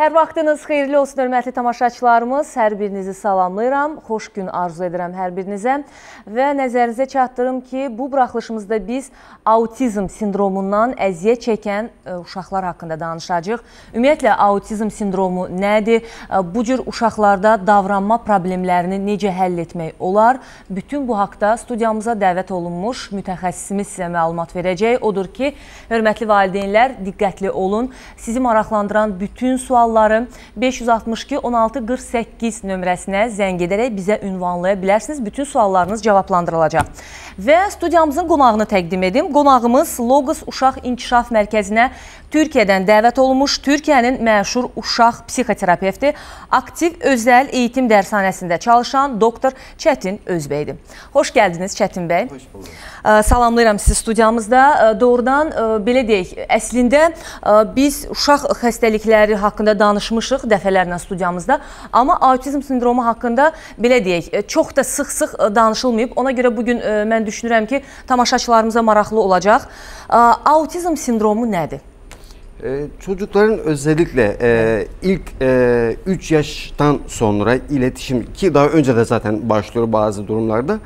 Hər vaxtınız xeyirli olsun, hörmətli tamaşaçılarımız. Hər birinizi salamlayıram, xoş gün arzu edirəm hər birinizə və nəzərinizə çatdırım ki, bu buraxılışımızda biz autizm sindromundan əziyyət çəkən uşaqlar haqqında danışacağıq. Ümumiyyətlə, autizm sindromu nədir? Bu cür uşaqlarda davranma problemlərini necə həll etmək olar? Bütün bu haqda studiyamıza dəvət olunmuş mütəxəssisimiz sizə məlumat verəcək. Odur ki, hörmətli valideynlər, diqqətli olun. Sizi maraqlandıran bütün sualları 562-1648 nömrəsinə zəng edərək bizə ünvanlaya bilərsiniz. Bütün suallarınız cavablandırılacaq. Və studiyamızın qonağını təqdim edim. Qonağımız Logos Uşaq İnkişaf Mərkəzinə Türkiyədən dəvət olunmuş, Türkiyənin məşhur uşaq psixoterapevti, aktiv özəl eğitim dərshanəsində çalışan doktor Çətin Özbəydir. Xoş gəldiniz Çətin bəy. Xoş bulduk. Salamlayıram sizi studiyamızda. Doğrudan belə deyək, əslində biz uşaq xəstəlikləri haqqında danışmışıq dəfələrlə studiyamızda, amma autizm sindromu haqqında belə deyək, çox da sıx-sıx danışılmayıb. Ona görə bugün mən düşünürəm ki, tamaşaçılarımıza maraqlı olacaq. Autizm sindromu nədir? Çocukların özellikle ilk 3 yaştan sonra iletişim, ki daha önce de zaten başlıyor bazı durumlarda,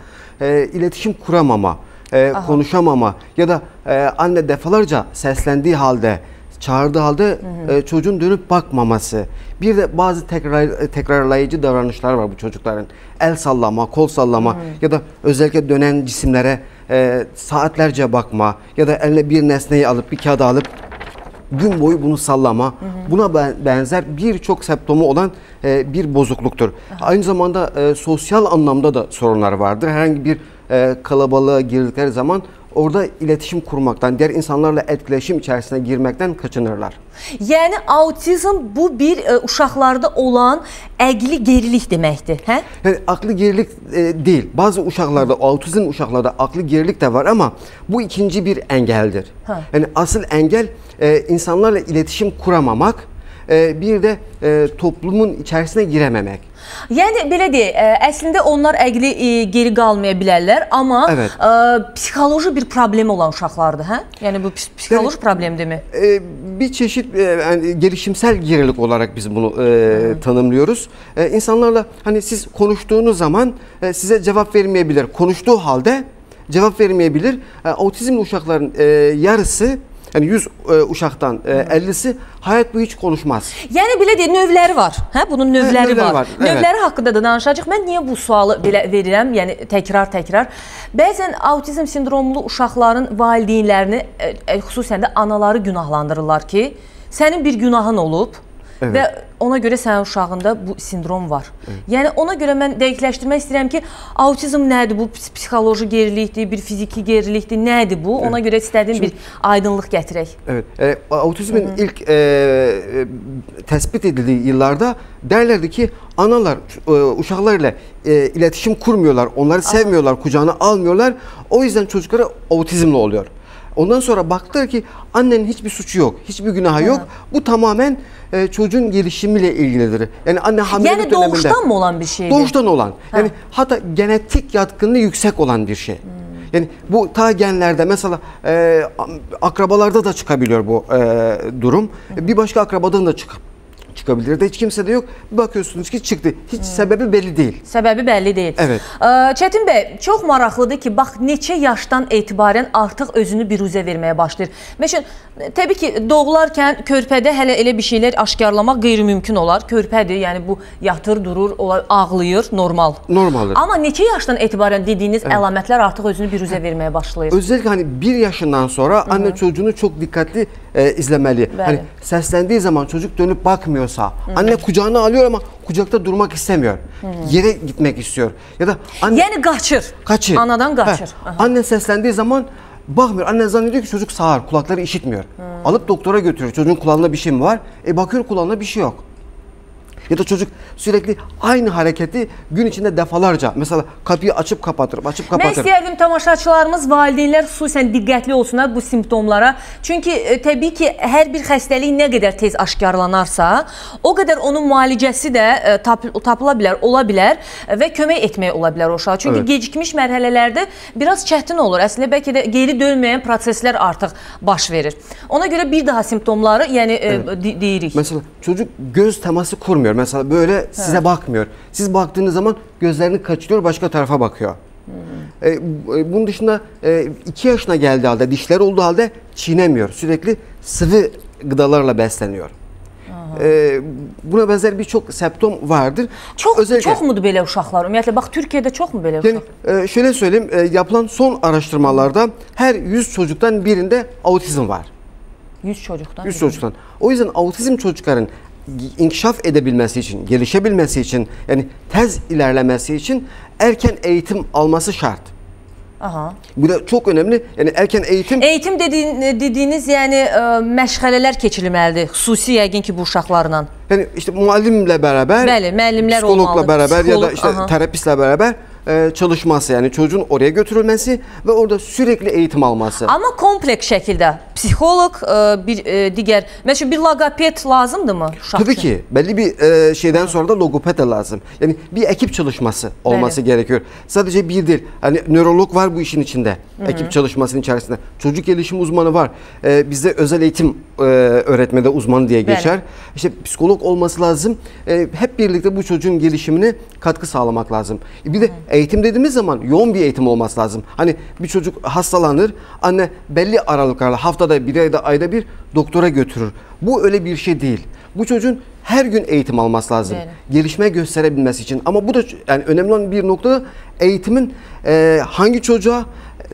iletişim kuramama, konuşamama ya da anne defalarca seslendiği halde, çağırdığı halde çocuğun dönüp bakmaması. Bir de bazı tekrarlayıcı davranışlar var bu çocukların. El sallama, kol sallama ya da özellikle dönen cisimlere saatlerce bakma ya da eline bir nesneyi alıp, bir kağıdı alıp gün boyu bunu sallama, buna benzer birçok semptomu olan bir bozukluktur. Aynı zamanda sosyal anlamda da sorunlar vardır. Herhangi bir kalabalığa girdikleri zaman orada iletişim kurmaktan, diğer insanlarla etkileşim içerisine girmekten kaçınırlar. Yani autizm bu bir uşaqlarda olan əqli gerilik deməkdir, hə? Yani aklı gerilik değil. Bazı uşaklarda, autizm uşaklarda aklı gerilik de var ama bu ikinci bir engeldir. Yani asıl engel insanlarla iletişim kuramamak, bir de toplumun içerisine girememek. Yəni belə deyək, əslində onlar əqli geri qalmaya bilərlər, amma psixoloji bir problem olan uşaqlardır, hə? Yəni bu psixoloji problemdirmi? Bir çeşit yani gelişimsel gerilik olarak biz bunu tanımlıyoruz. İnsanlarla hani siz konuştuğunuz zaman size cevap vermeyebilir. Konuştuğu halde cevap vermeyebilir. Autizmli uşakların yarısı, yani 100 uşaqdan 50'si hayat boyu hiç konuşmaz. Yəni belə deyək, növləri var. Hə, bunun növləri var. Növləri haqqında da danışacağıq. Mən niyə bu sualı belə verirəm? Yəni təkrar. Bəzən autizm sindromlu uşaqların valideynlərini, xüsusən də anaları günahlandırırlar ki, sənin bir günahın olub və ona görə sənin uşağında bu sindrom var. Yəni ona görə mən dəqiqləşdirmək istəyirəm ki, autizm nədir? Bu psixoloji gerilikdir, bir fiziki gerilikdir, nədir bu? Ona görə istədiyim bir aydınlıq gətirək. Evet, autizmin ilk tespit edildiği yıllarda derlerdi ki analar uşaklarla iletişim kurmuyorlar, onları sevmiyorlar, kucağına almıyorlar. O yüzden çocukları autizmli oluyor. Ondan sonra baktılar ki annenin hiçbir suçu yok, hiçbir günahı yok. Bu tamamen çocuğun gelişimiyle ilgilidir. Yani anne hamilelik döneminde. Yani doğuştan mı olan bir şeydir? Doğuştan olan. Yani hatta genetik yatkınlığı yüksek olan bir şey. Yani bu ta genlerde mesela akrabalarda da çıkabiliyor bu durum. Bir başka akrabadan da çıkabilir de hiç kimse de yok. Bir bakıyorsunuz ki çıktı. Hiç sebebi belli değil. Səbəbi bəlli deyil. Evet. Çətin bəy, çox maraqlıdır ki, bax neçə yaşdan etibarən artıq özünü biruzə verməyə başlayır. Məsələn, təbii ki, doğularkən körpədə hələ elə bir şeylər aşkarlamaq qeyri-mümkün olar. Körpədir, yəni bu yatır, durur, ağlayır, normal. Normaldir. Amma neçə yaşdan etibarən dediyiniz əlamətlər artıq özünü biruzə verməyə başlayır? Özellikle hani 1 yaşından sonra anne çocuğunu çok dikkatli izlemeli. Hani seslendiği zaman çocuk dönüp bakmıyorsa, anne kucağına alıyor ama kucakta durmak istemiyor. Yere gitmek istiyor. Ya da anne yani kaçır. Anadan kaçır. Anne seslendiği zaman bakmıyor. Anne zannediyor ki çocuk sağır, kulakları işitmiyor. Alıp doktora götürüyor. Çocuğun kulağında bir şey mi var? Bakıyor kulağında bir şey yok. Ya da çocuk sürekli aynı hareketi gün içinde defalarca, mesela kapıyı açıp kapatır. Mən istəyərdim tamaşaçılarımız, valideynlər xüsusən diqqətli olsunlar bu simptomlara. Çünki təbii ki, hər bir xəstəlik nə qədər tez aşkarlanarsa, o qədər onun müalicəsi də tapıla bilər, ola bilər və kömək etmək ola bilər o uşağa. Çünki gecikmiş mərhələlərdə biraz çətin olur. Əslində bəlkə də geri dönməyən proseslər artıq baş verir. Ona görə bir daha simptomları, yəni deyirik. Mesela çocuk göz teması kurmuyor. Mesela böyle size bakmıyor. Siz baktığınız zaman gözlerini kaçırıyor, başka tarafa bakıyor. Bunun dışında 2 yaşına geldiği halde, dişleri olduğu halde çiğnemiyor. Sürekli sıvı gıdalarla besleniyor. Buna benzer birçok septom vardır. Çok mudur belə uşaqlar? Ümumiyyətlə, bax, Türkiye'de çok mu belə uşaq? Yani, şöyle söyleyeyim, yapılan son araştırmalarda her 100 çocuktan birinde autizm var. 100 çocuktan? 100 çocuktan. O yüzden autizm çocukların inkişaf edebilmesi için, gelişebilmesi için, yani tez ilerlemesi için erken eğitim alması şart. Aha. Bu da çok önemli. Yani erken eğitim... Eğitim dediğiniz yani məşğələlər keçirilməlidir. Xüsusi yəqin ki bu uşaqlarla. Yani işte muallimle beraber, müəllimlər psikologla olmalıdır. beraber ya da işte terapistle beraber çalışması, yani çocuğun oraya götürülmesi ve orada sürekli eğitim alması. Ama kompleks şəkildə psixoloq, digər, mesela bir logoped lazımdır mı uşaq Tabii üçün? ki. Belli bir şeyden sonra da logoped de lazım. Yani bir ekip çalışması olması gerekiyor. Sadece bir değil. Hani nörolog var bu işin içinde. Ekip çalışmasının içerisinde. Çocuk gelişim uzmanı var. Bizde özel eğitim öğretmede uzman diye geçer. İşte psikolog olması lazım. Hep birlikte bu çocuğun gelişimine katkı sağlamak lazım. Bir de eğitim dediğimiz zaman yoğun bir eğitim olması lazım. Hani bir çocuk hastalanır, anne belli aralıklarla haftada bir ayda bir doktora götürür. Bu öyle bir şey değil. Bu çocuğun her gün eğitim alması lazım. Gelişme gösterebilmesi için. Ama bu da yani önemli olan bir nokta, eğitimin hangi çocuğa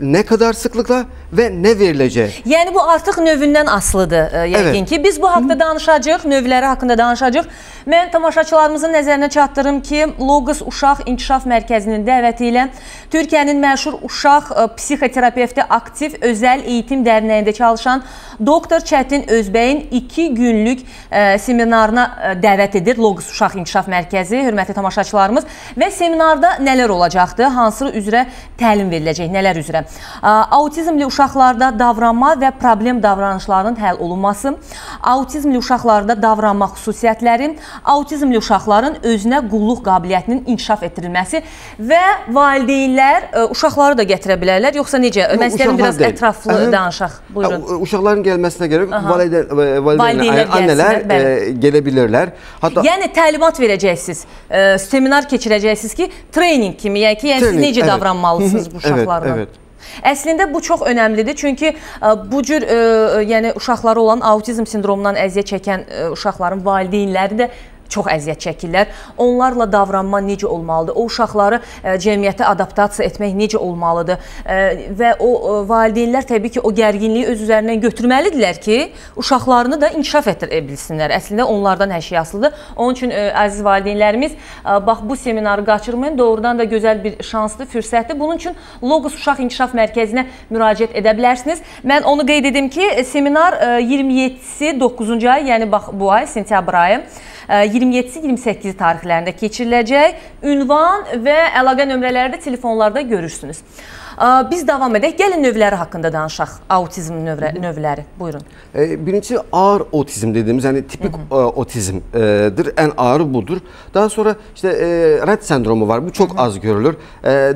ne kadar sıklıkla ve ne verilecek? Yəni bu artıq növündən asılıdır yəqin ki. Biz bu haqda danışacağıq, növləri haqqında danışacağıq. Mən tamaşaçılarımızın nəzərinə çatdırım ki, Logos Uşaq İnkişaf Mərkəzinin dəvəti ilə Türkiyənin məşhur uşaq psixoterapevti, aktiv özəl eğitim dərnəyində çalışan Doktor Çətin Özbəyin 2 günlük seminarına dəvət edir Logos Uşaq İnkişaf Mərkəzi, hörmətli tamaşaçılarımız. Və seminarda nələr olacaqdır, hansı üzrə təlim veriləcək, nələr üzrə? Autizmli uşaqlarda davranma və problem davranışlarının həll olunması, autizmli uşaqlarda davranma xüsusiyyətləri, autizmli uşaqların özünə qulluq qabiliyyətinin inkişaf etdirilməsi və valideynlər uşaqları da gətirə bilərlər, yoxsa necə? Məsələn, biraz ətraflı danışaq. Buyurun. Uşaqların gəlməsinə gerek valideynlər, anneler gelebilirler. Hatta yəni təlimat verəcəksiniz, seminar keçirəcəksiniz ki, treyning kimi, yəni ki, siz necə davranmalısınız bu uşaqlarla? Evet. Əslində bu çox önəmlidir, çünki bu cür yəni uşaqları olan autizm sindromundan əziyyət çəkən uşaqların valideynləri də çox əziyyət çəkirlər. Onlarla davranma necə olmalıdır? O uşaqları cəmiyyətə adaptasiya etmək necə olmalıdır? Və o valideynlər təbii ki, o gərginliyi öz üzərindən götürməlidirlər ki, uşaqlarını da inkişaf etdirə Əslində onlardan hər şey asılıdır. Onun üçün əziz valideynlərimiz, bax bu seminarı qaçırmayın. Doğrudan da gözəl bir şanslı, fürsətdir. Bunun üçün Logos Uşaq İnkişaf Mərkəzinə müraciət edə bilərsiniz. Mən onu qeyd edim ki, seminar 27-si 9-cu ay, yəni bax bu ay, sentyabr ayı 27-28 tarixlərində keçiriləcək. Ünvan və əlaqə nömrələri də telefonlarda görürsünüz. Biz davam edək. Gəlin növləri haqqında danışaq. Autizm növləri. Buyurun. Birincisi ağır otizm dediğimiz, yani tipik otizmdir. En ağırı budur. Daha sonra işte Rett sendromu var. Bu çok az görülür.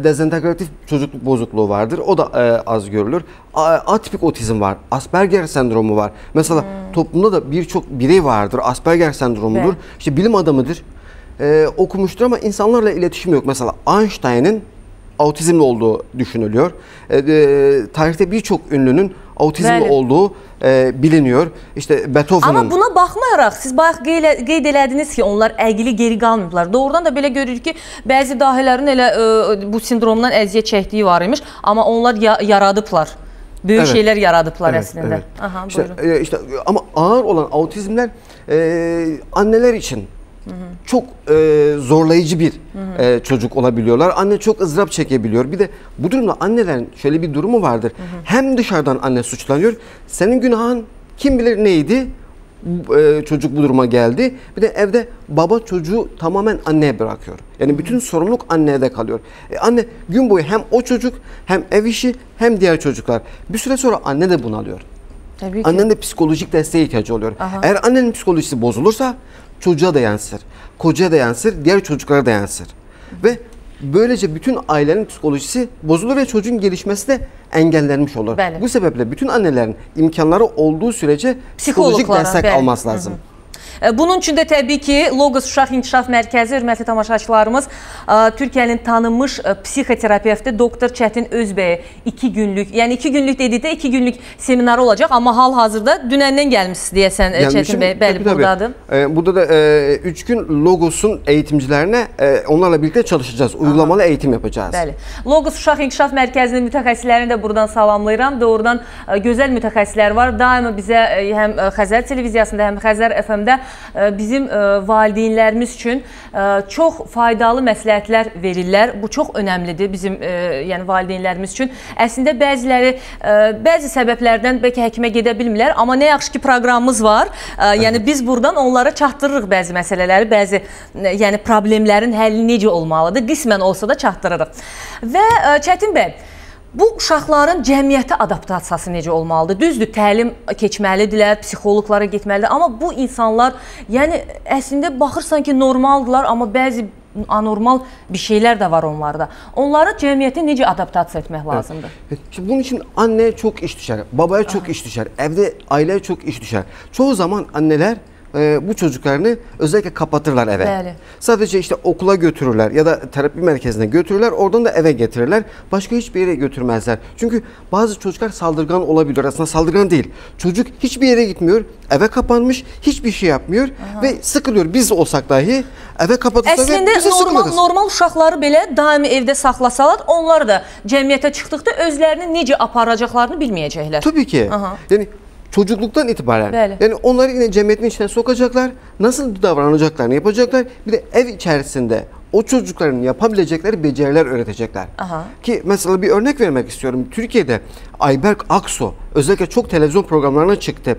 Dezintegratif çocukluk bozukluğu vardır. O da az görülür. Atipik otizm var. Asperger sendromu var. Mesela toplumda da birçok birey vardır. Asperger sendromudur. İşte bilim adamıdır. Okumuştur ama insanlarla iletişim yok. Mesela Einstein'ın autizmli olduğu düşünülüyor. Tarihte birçok ünlünün autizmli olduğu biliniyor. İşte Beethoven'ın... Amma buna baxmayaraq, siz bayaq qeyd elədiniz ki, onlar əqili geri qalmayıblar. Doğrudan da belə görürük ki, bəzi dahilərin elə bu sindromdan əziyyət çəkdiyi var imiş, amma onlar yaradıblar. Böyük şeyler yaradıblar əslində. Aha, buyurun. İşte, ama ağır olan autizmler anneler için çok zorlayıcı bir çocuk olabiliyorlar. Anne çok ızdırap çekebiliyor. Bir de bu durumda annelerin şöyle bir durumu vardır. Hem dışarıdan anne suçlanıyor. Senin günahın kim bilir neydi? Çocuk bu duruma geldi. Bir de evde baba çocuğu tamamen anneye bırakıyor. Yani bütün sorumluluk annede kalıyor. Anne gün boyu hem o çocuk hem ev işi hem diğer çocuklar. Bir süre sonra anne de bunalıyor. Annenin de psikolojik desteğe ihtiyacı oluyor. Eğer annenin psikolojisi bozulursa çocuğa da yansır, kocaya da yansır, diğer çocuklara da yansır. Ve böylece bütün ailenin psikolojisi bozulur ve çocuğun gelişmesi de engellenmiş olur. Bu sebeple bütün annelerin imkanları olduğu sürece psikolojik destek alması lazım. Bunun üçün də təbii ki, Logos Uşaq İnkişaf Mərkəzi, hörmətli tamaşaçılarımız, Türkiyənin tanınmış psixoterapevti doktor Çətin Özbəy 2 günlük, yəni 2 günlük dedikdə 2 günlük seminarı olacaq, amma hal-hazırda dünəndən gəlmişsiniz deyəsən Çətin Bəy. Bəli, buradadır. Burada da 3 gün Logos'un eğitimcilerine onlarla birlikte çalışacağız. Uygulamalı eğitim yapacağız. Bəli. Logos Uşaq İnkişaf Mərkəzinin mütəxəssislərini də buradan salamlayıram. Doğrudan gözəl mütəxəssislər var. Daima bizə həm Xəzər televiziyasında, həm Xəzər FM-də bizim valideynlərimiz üçün çox faydalı məsləhətlər verirlər. Bu çox önəmlidir bizim yəni valideynlərimiz üçün. Əslində bəziləri bəzi səbəblərdən bəlkə həkimə gedə bilmirlər, amma nə yaxşı ki proqramımız var. Yəni biz buradan onlara çatdırırıq bəzi məsələləri, bəzi yəni problemlərin həlli necə olmalıdır, qismən olsa da çatdırırıq. Və Çətin bəy, bu uşaqların cəmiyyətə adaptasiyası necə olmalıdır? Düzdür, təlim keçməlidirlər, psixoloqlara getməlidir, amma bu insanlar, yəni əslində baxırsan ki, normaldırlar, amma bəzi anormal bir şeyler de var onlarda. Onları cəmiyyətə necə adaptasiya etmək lazımdır? Evet. Bunun için anneye çok iş düşer, babaya çok iş düşer, evde aileye çok iş düşer. Çoğu zaman anneler bu çocuklarını özellikle kapatırlar eve. Bəli. Sadece işte okula götürürler ya da terapi merkezine götürürler, oradan da eve getirirler. Başka hiçbir yere götürmezler. Çünkü bazı çocuklar saldırgan olabilir. Aslında saldırgan değil. Çocuk hiçbir yere gitmiyor, eve kapanmış, hiçbir şey yapmıyor ve sıkılıyor. Biz olsak dahi eve kapatırsak bize sıkılırız. Normal uşaqları belə daimi evdə saxlasalar, onlar da cəmiyyətə çıxdıqda özlərini necə aparacaqlarını bilməyəcəklər. Tabii ki. Yani çocukluktan itibaren. Bəli. Yani onları yine cemiyetin içine sokacaklar. Nasıl davranacaklarını yapacaklar. Bir de ev içerisinde o çocukların yapabilecekleri beceriler öğretecekler. Ki mesela bir örnek vermek istiyorum. Türkiye'de Ayberk Aksu özellikle çok televizyon programlarına çıktı.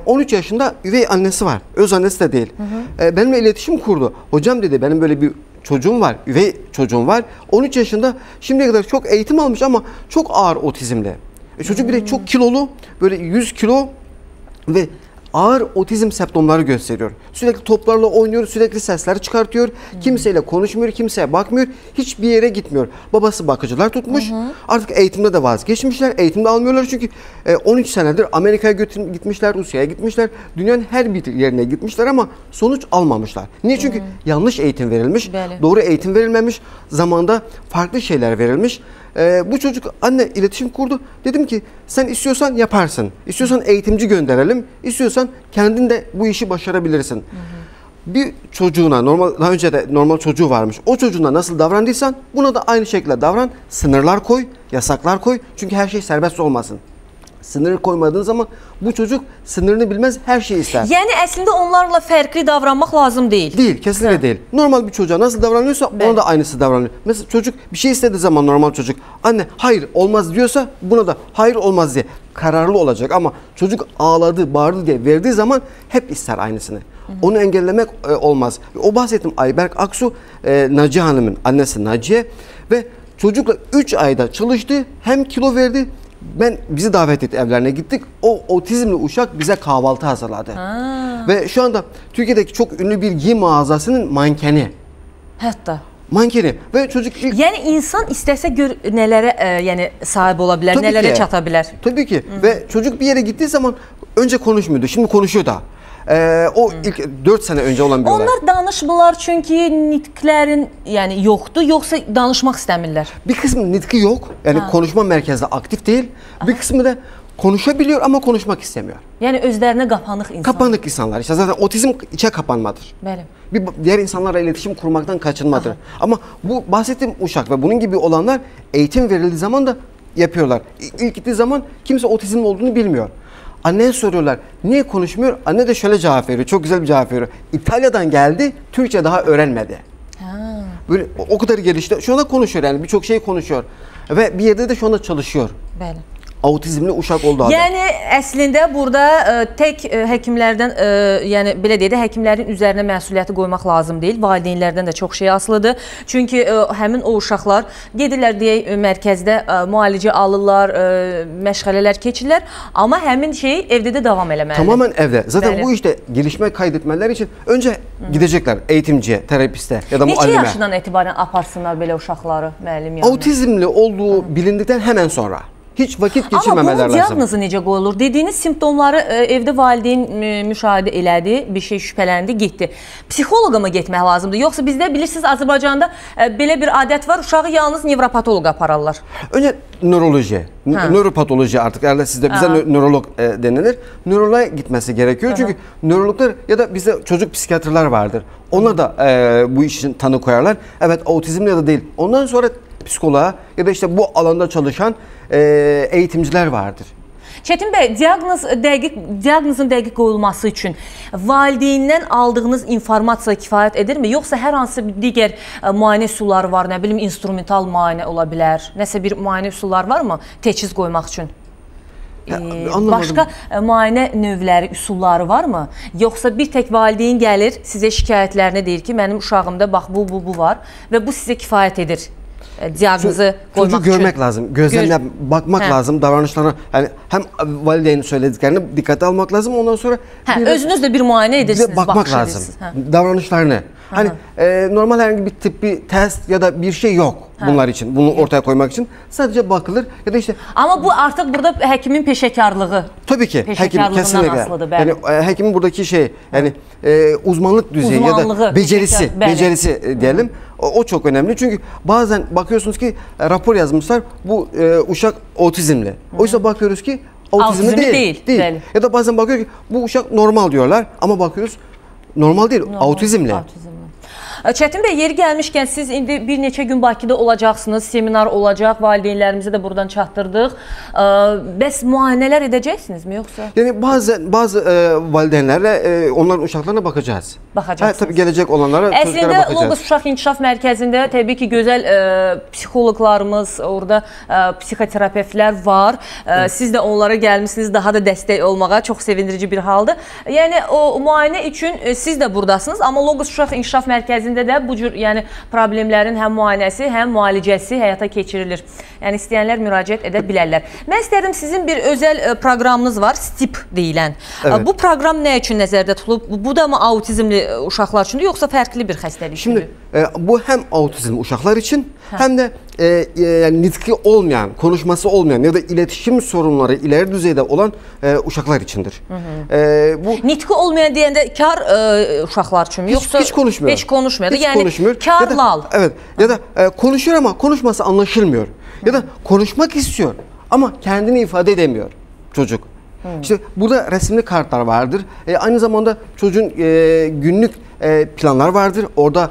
13 yaşında üvey annesi var. Öz annesi de değil. Benimle iletişim kurdu. Hocam dedi, benim böyle bir çocuğum var. Üvey çocuğum var. 13 yaşında, şimdiye kadar çok eğitim almış ama çok ağır otizmle. Çocuk bir de çok kilolu, böyle 100 kilo ve ağır otizm semptomları gösteriyor. Sürekli toplarla oynuyor, sürekli sesler çıkartıyor. Kimseyle konuşmuyor, kimseye bakmıyor, hiçbir yere gitmiyor. Babası bakıcılar tutmuş. Artık eğitimde de vazgeçmişler. Eğitimde almıyorlar çünkü 13 senedir Amerika'ya gitmişler, Rusya'ya gitmişler. Dünyanın her bir yerine gitmişler ama sonuç almamışlar. Niye? Çünkü yanlış eğitim verilmiş, doğru eğitim verilmemiş, zamanda farklı şeyler verilmiş. Bu çocuk anne iletişim kurdu. Dedim ki sen istiyorsan yaparsın. İstiyorsan eğitimci gönderelim. İstiyorsan kendin de bu işi başarabilirsin. Bir çocuğuna daha önce de normal çocuğu varmış. O çocuğuna nasıl davrandıysan buna da aynı şekilde davran. Sınırlar koy, yasaklar koy. Çünkü her şey serbest olmasın. Sınırı koymadığın zaman bu çocuk sınırını bilmez, her şeyi ister. Yani aslında onlarla fərqli davranmaq lazım değil. Değil, kesinlikle değil. Normal bir çocuğa nasıl davranıyorsa ona da aynısı davranıyor. Mesela çocuk bir şey istediği zaman normal çocuk anne hayır olmaz diyorsa buna da hayır olmaz diye kararlı olacak. Ama çocuk ağladı, bağırdı diye verdiği zaman hep ister aynısını. Onu engellemek olmaz. O bahsettiğim Ayberk Aksu, Naciye Hanım'ın annesi Naciye ve çocukla 3 ayda çalıştı, hem kilo verdi. Bizi davet etti, evlerine gittik. O otizmli uşak bize kahvaltı hazırladı. Ve şu anda Türkiye'deki çok ünlü bir giyim mağazasının mankeni. Hatta. Mankeni ve çocuk ilk... Yani insan istese nelere yani sahip olabilir, Tabii nelere ki. çatabilir. Tabii ki. Ve çocuk bir yere gittiği zaman önce konuşmuyordu, şimdi konuşuyor da. O ilk 4 sene önce olan bir olay. Onlar danışmırlar çünkü nitqlərin yani yoktu, yoksa danışmak istəmirlər. Bir kısmı nitki yok, yani konuşma merkezde aktif değil. Bir kısmı da konuşabiliyor ama konuşmak istemiyor. Yani özlerine kapanık insanlar. Kapanık insanlar. İşte zaten otizm içe kapanmadır. Bəli. Bir diğer insanlarla iletişim kurmaktan kaçınmadır. Ama bu bahsettiğim uşak ve bunun gibi olanlar eğitim verildiği zaman da yapıyorlar. İlk gittiği zaman kimse otizm olduğunu bilmiyor. Anneye soruyorlar, niye konuşmuyor? Anne de şöyle cevap veriyor, çok güzel bir cevap veriyor. İtalya'dan geldi, Türkçe daha öğrenmedi. Böyle o kadar gelişti. Şu anda konuşuyor, yani birçok şey konuşuyor. Ve bir yerde de şu anda çalışıyor. Bəli. Autizmli uşaq oldu halde. Yəni əslində burada tək həkimlərdən, yəni belə deyək də həkimlərin üzərinə məsuliyyəti qoymaq lazım deyil. Valideynlərdən də çox şey asılıdır. Çünki həmin o uşaqlar gedirlər deyək mərkəzdə müalicə alırlar, məşğələlər keçirlər, amma həmin şey evdə də davam eləməlidir. Tamamen evde. Zaten Bəli. bu işte gelişme kaydetmeler için önce gidecekler eğitimciye, terapiste ya da muallime. Neçə yaşından etibarən aparsınlar belə uşaqları müəllim yanına? Autizmli olduğu bilindikten hemen sonra. hiç vakit Amma geçirmemeler bunun lazım. diaqnozu necə qoyulur? Dediyiniz simptomları evdə valideyn müşahidə elədi, bir şey şübhələndi, getdi. Psixoloqa mı getmək lazımdır? Yoxsa bizdə bilirsiniz Azərbaycanda belə bir adət var, uşağı yalnız nevropatoloqa apararlar. Önce nöroloji, nöropatoloji artık herhalde sizde bize nörolog denilir. Nöroloğa gitmesi gerekiyor. Çünkü nörologlar ya da bizde çocuk psikiyatrlar vardır. Onlar da bu işin tanı koyarlar. Evet, otizmli ya da değil. Ondan sonra psikoloğa ya da işte bu alanda çalışan eğitimciler vardır. Çetin bəy, diaqnozun dəqiq qoyulması üçün valideyndən aldığınız informasiya kifayət edirmi? Yoxsa hər hansı bir digər müayinə üsulları var, nə bilim, instrumental müayinə ola bilər? Nəsə bir müayinə üsulları varmı teçhiz qoymaq üçün? Başqa müayinə növləri, üsulları varmı? Yoxsa bir tək valideyn gəlir, sizə şikayətlərini deyir ki, mənim uşağımda bax bu var və bu sizə kifayət edir. Diagnozu koymak çocuğu görmek lazım, gözlemle bakmak lazım, davranışlarına, yani hem valideynin söylediklerini dikkate almak lazım, ondan sonra özünüz de bir muayene edersiniz, bakmak lazım, davranışlarını. Hani normal herhangi bir tıbbi test ya da bir şey yok bunlar için, bunu ortaya koymak için sadece bakılır ya da işte. Ama bu artık burada hekimin peşekarlığı. Tabii ki hekim kesinlikle. Yani hekimin buradaki şey, yani uzmanlık düzeyi ya da becerisi diyelim. O çok önemli çünkü bazen bakıyorsunuz ki rapor yazmışlar, bu uşak otizmli. Oysa bakıyoruz ki otizmli değil. Ya da bazen bakıyor ki bu uşak normal diyorlar ama bakıyoruz normal değil, otizmli. Çetin Bey, yeri gəlmişkən siz indi bir neçə gün Bakıda olacaqsınız, seminar olacaq, valideynlərimizi də buradan çatdırdıq. Bəs müayinələr edəcəksinizmi yoxsa? Yani bazı valideynlərlə onların uşaqlarına bakacağız. Bakacaqsınız. Tabii gelecek olanlara, çocuklara bakacağız. Əslində Logos Uşaq İnkişaf Mərkəzində təbii ki gözəl psixoloqlarımız, orada psixoterapevtlər var. Siz də onlara gəlmişsiniz daha da dəstək olmağa, çox sevindirici bir haldır. Yəni o müayinə üçün siz də buradasınız, amma Logos Uşaq İnkişaf Mərkəzində də bu cür problemlərin həm müayinəsi, həm müalicəsi həyata keçirilir. Yəni istəyənlər müraciət edə bilərlər. Mən istərdim, sizin bir özəl proqramınız var, STIP deyilən. Evet. Bu proqram nə üçün nəzərdə tutulub? Bu da mı autizmli uşaqlar üçündür, yoxsa fərqli bir xəstəlik üçündür? Şimdi bu hem autizm uşaqlar için hem de yani nitki olmayan, konuşması olmayan ya da iletişim sorunları ileri düzeyde olan uşaqlar içindir. Bu nitki olmayan deyəndə kar uşaqlar üçün mü? Yoxsa hiç konuşmuyor. Hiç konuşmuyor. Hiç yani konuşmuyor. Karlal. Evet. Ya da konuşuyor ama konuşması anlaşılmıyor. Ya da konuşmak istiyor ama kendini ifade edemiyor çocuk. İşte burada resimli kartlar vardır. Aynı zamanda çocuğun günlük planlar vardır. Orada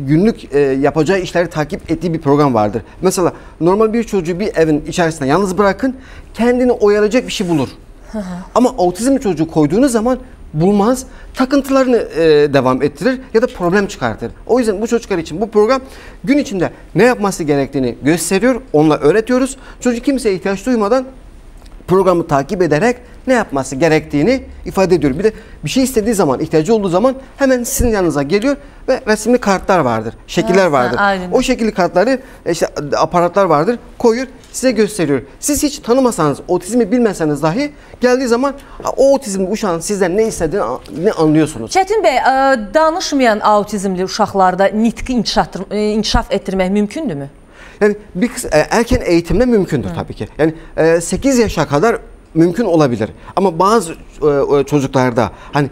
günlük yapacağı işleri takip ettiği bir program vardır. Mesela normal bir çocuğu bir evin içerisinde yalnız bırakın, kendini oyalayacak bir şey bulur. Ama otizmli çocuğu koyduğunuz zaman bulmaz, takıntılarını devam ettirir ya da problem çıkartır. O yüzden bu çocuklar için bu program gün içinde ne yapması gerektiğini gösteriyor, onunla öğretiyoruz. Çocuk kimseye ihtiyaç duymadan programı takip ederek ne yapması gerektiğini ifade ediyor. Bir de bir şey istediği zaman, ihtiyacı olduğu zaman hemen sizin yanınıza geliyor ve resimli kartlar vardır, şekiller vardır. Aynen. O şekilli kartları, işte aparatlar vardır, koyuyor, size gösteriyor. Siz hiç tanımasanız, otizmi bilmeseniz dahi geldiği zaman o otizmli uşağın sizden ne istediğini ne anlıyorsunuz. Çetin Bey, danışmayan autizmli uşaqlarda nitqi inkişaf etdirmək mümkündürmü? Yani bir erken eğitimle mümkündür tabii ki. Yani 8 yaşa kadar mümkün olabilir. Ama bazı çocuklarda hani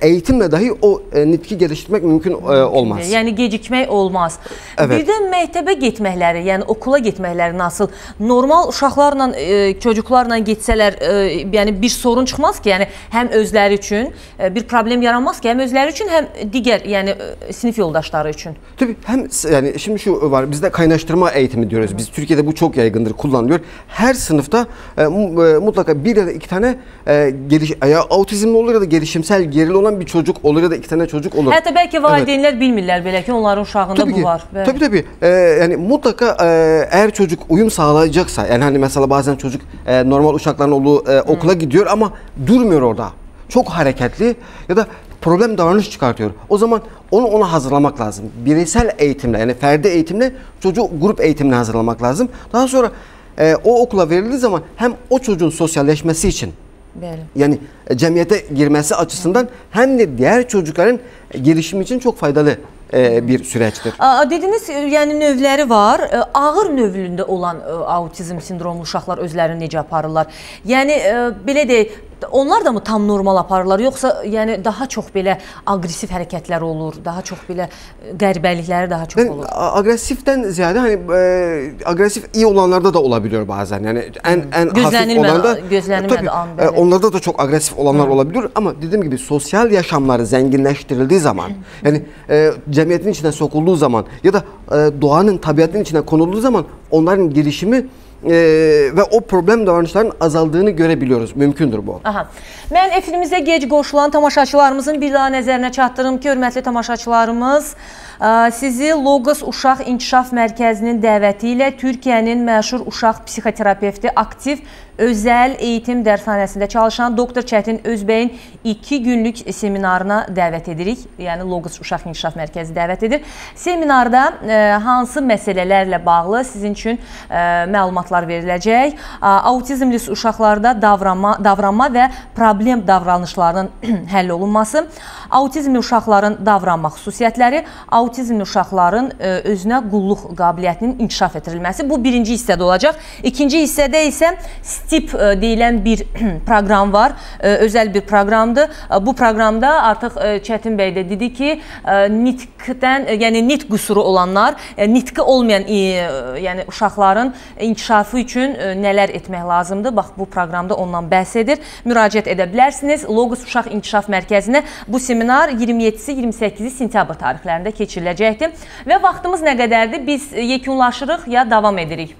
eğitimle dahi o nitki geliştirmek mümkün olmaz. Yani gecikmək olmaz. Evet. Bir də məktəbə getməkləri, yəni okula getməkləri nasıl? Normal uşaqlarla, çocuklarla getsələr, yəni bir sorun çıxmaz ki, yəni həm özləri üçün bir problem yaranmaz ki, həm özləri üçün, həm digər, yəni sinif yoldaşları üçün. Tabii hem yani şimdi şu var, bizde kaynaştırma eğitimi diyoruz. Biz Türkiye'de bu çok yaygındır, kullanılıyor. Her sınıfta mutlaka bir ya da iki tane ya autizmli olur ya da gelişimsel gerili olan bir çocuk olur ya da iki tane çocuk olur. Hətta belki valideynlər bilmirlər belə ki, onların uşağında tabii bu ki, var. Tabii. Yani mutlaka eğer çocuk uyum sağlayacaksa, yani hani mesela bazen çocuk normal uşakların olduğu okula gidiyor ama durmuyor orada. Çok hareketli ya da problem davranış çıkartıyor. O zaman ona hazırlamak lazım. Bireysel eğitimle, yani ferdi eğitimle çocuğu grup eğitimine hazırlamak lazım. Daha sonra o okula verildiği zaman hem o çocuğun sosyalleşmesi için, yani cemiyete girmesi açısından hem de diğer çocukların gelişimi için çok faydalı bir süreçtir. Dediniz, yəni növləri var. Ağır növlündə olan autizm sindromlu uşaqlar özlərini necə aparırlar? Yəni belə deyək, onlar da mı tam normal aparırlar, yoxsa yəni daha çox belə aqressiv hərəkətlər olur, daha çox belə qəribəlikləri daha çox olur? Aqressivdən ziyadə hani aqressiv iyi olanlarda da olabiliyor bazen. Yani en hafif olanda gözlənilmədi an belə. Onlarda da çok agresif olanlar olabiliyor ama dediğim gibi sosyal yaşamları zenginleştirildiği zaman, yani cemiyetin içine sokulduğu zaman ya da doğanın, tabiatın içine konulduğu zaman onların gelişimi və o problem davranışların azaldığını görebiliyoruz. Mümkündür bu. Aha. Mən efrimizə gec qoşulan tamaşaçılarımızın bir daha nəzərinə çatdırım ki, hörmətli tamaşaçılarımız, sizi Logos Uşaq İnkişaf Mərkəzinin dəvəti ilə Türkiyənin məşhur uşaq psixoterapevti, aktiv özəl eğitim dərshanəsində çalışan Doktor Çətin Özbəyin 2 günlük seminarına dəvət edirik. Yəni Logos Uşaq İnkişaf Mərkəzi dəvət edir. Seminarda hansı məsələlərlə bağlı sizin üçün məlumatlar veriləcək? Autizmli uşaqlarda davranma və problem davranışlarının həll olunması, autizmli uşaqların davranma xüsusiyyətləri, autizmli uşaqların özünə qulluq qabiliyyətinin inkişaf etdirilməsi. Bu birinci hissədə olacaq. İkinci hissədə isə STIP deyilən bir proqram var, özəl bir proqramdır. Bu proqramda artıq Çətin bəy də dedi ki, nitqdən, yəni nitq qüsuru olanlar, nitqi olmayan yəni uşaqların inkişafı üçün nələr etmək lazımdır? Bax, bu proqramda ondan bəhs edir. Müraciət edə bilərsiniz Logos Uşaq İnkişaf Mərkəzinə. Bu seminar 27-si, 28-i sentyabr tarixlərində keçiriləcəkdir. Və vaxtımız nə qədərdir? Biz yekunlaşırıq ya davam edirik?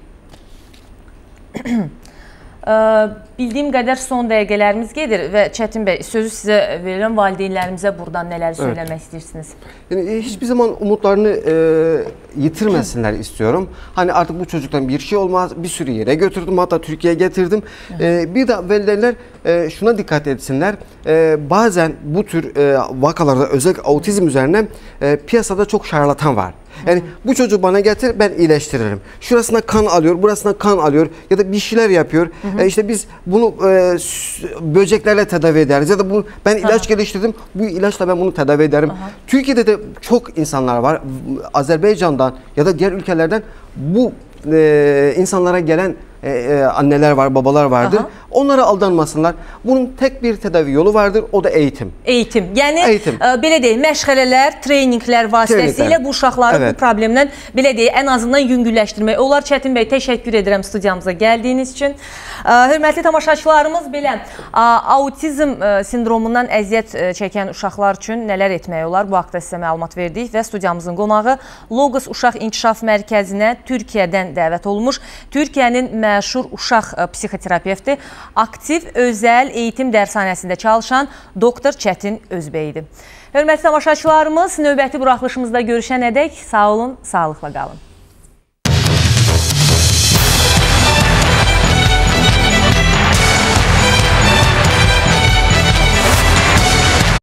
Bildiyim qədər son dəqiqələrimiz gedir və Çətin bəy, sözü sizə verirəm, valideynlərimizə buradan nələr söyləmək istəyirsiniz? Yani hiçbir zaman umutlarını yitirmesinler istiyorum. Hani artık bu çocuktan bir şey olmaz, bir sürü yere götürdüm, hatta Türkiye'ye getirdim. Bir de veliler şuna dikkat etsinler, bazen bu tür vakalarda özellikle autizm üzerine piyasada çok şarlatan var. Yani bu çocuğu bana getir, ben iyileştiririm. Şurasına kan alıyor, burasına kan alıyor ya da bir şeyler yapıyor. İşte biz bunu böceklerle tedavi ederiz ya da bu ben ilaç geliştirdim, bu ilaçla ben bunu tedavi ederim. Türkiye'de de çok insanlar var, Azerbaycan'dan ya da diğer ülkelerden bu insanlara gelen anneler var, babalar vardır. Onlara aldanmasınlar. Bunun tek bir tedavi yolu vardır, o da eğitim. Eğitim. Yəni belə deyək, məşğələlər, treyninglər vasitəsilə bu uşaqları bu problemdən belə deyək, ən azından yüngülləşdirmək olar. Çətin bəy, təşəkkür edirəm studiyamıza gəldiyiniz üçün. Hörmətli tamaşaçılarımız, belə autizm sindromundan əziyyət çəkən uşaqlar üçün nələr etmək olar? Bu haqda sizə məlumat verdik və studiyamızın qonağı Logos Uşaq İnkişaf Mərkəzinə Türkiyədən dəvət olunmuş. Türkiyənin məşhur uşaq psixoterapevti, aktiv özəl eğitim dərshanəsində çalışan Doktor Çətin Özbəydir. Hörmətli tamaşaçılarımız, növbəti buraxılışımızda görüşənədək sağ olun, sağlıqla qalın.